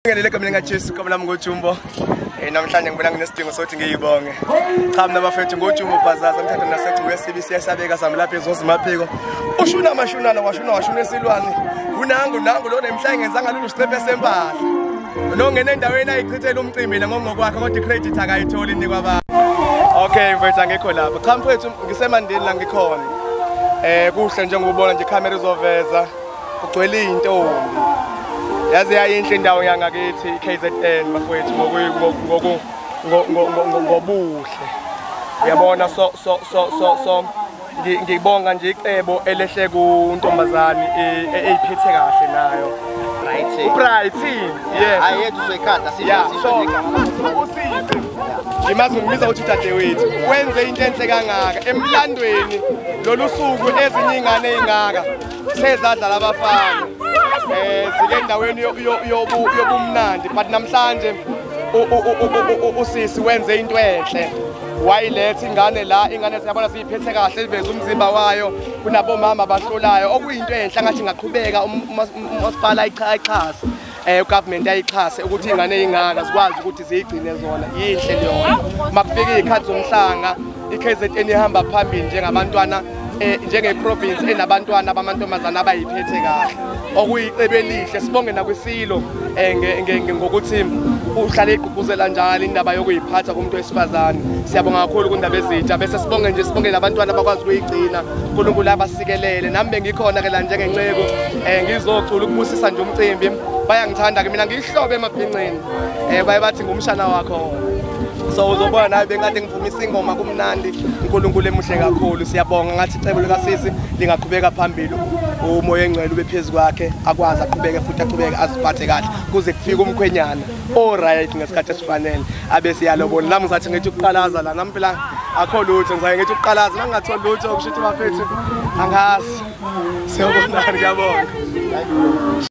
Ngeleka mina ngaJesu kama nami ngoJumbo. Namhlanje ngibona nginesidingo sokuthi ngiyibonge. Cha mina bafethu ngoJumbo Bhazaza ngithatha nasegcwe Sibuyisa yasabeka sami lapha ezozimaphiko. Ushuna amashunana washuna esilwane. Unangu lo nemhlanje ngenzanga lolu sicephe sempahla. Nongena endaweni ayichithela umcimbi ngokwakhe kodwa icredit akayitholi ni kwaba. Okay mfethu angekho lapha. Cha mfethu ngisemandeni la ngikhona. Kuhle njengoba ubona nje camera izoveza. Ugcwele intombi. Yazi yayinhle indawo yangakithi KZN bafowethu ngobuhle. Uyabona so ngibonga nje icebo elehle kuntombazane eyiphethe kahle nayo. Bright. Yes. Ayethu soyikhanda usise. Imazi ngibiza uthi dadewethu. Wenze into enhle kangaka emlandweni lolu suku ezinye ingane ezingaka sezadla labafana. Sike endaweni yobumnandi but namhlanje usisi wenze into enhle wayiletha ingane la ingane siyabona siyiphethe kahle iveza umzimba wayo kunabomama abahlolayo okuyinto enhle ngathi ngaqhubeka umasipala ayichase ugovernment ayichase ukuthi ingane ezingaka sikwazi ukuthi zigcine zona yinhle leyona makufika izikhathi zomhlanga iKZN ihamba phambili njengabantwana njenge-province enabantwana bamantombazana abayiphethe kahle okuyicebo elihle sibonge nakwisilo ngokuthi uhlale igqugquzela njalo indaba yokuyiphatha kumuntu wesifazane siyabonga kakhulu kundaba ezitsha bese sibonge labantwana abakwazi ukuyigcina uNkulunkulu abasikelele nami bengikhona ke la njengenceku ngizocula ukubusisa nje umcimbi bayangithanda ke mina ngihlobe emabhinqeni baye bathi ngumshana wakho so uzobona nawe bengade ngivumisa ingoma kumnandi uNkulunkulu emuhle kakhulu siyabonga ngathi icebo likasisi lingaqhubeka phambili umoya engcwele ube phezulu kwakhe akwazi aqhubeke futhi aqhubeke aziphathe kahle kuze kufike umkhwenyana alright ngesikhathi esifanele abe siyalobola nami ngizathi ngithi ukuqalaza la nami phela akho lutho ngizaye ngithi ukuqalaza mangingatholi lutho kusho ukuthi bafethu angazi siyabonana ngiyabonga.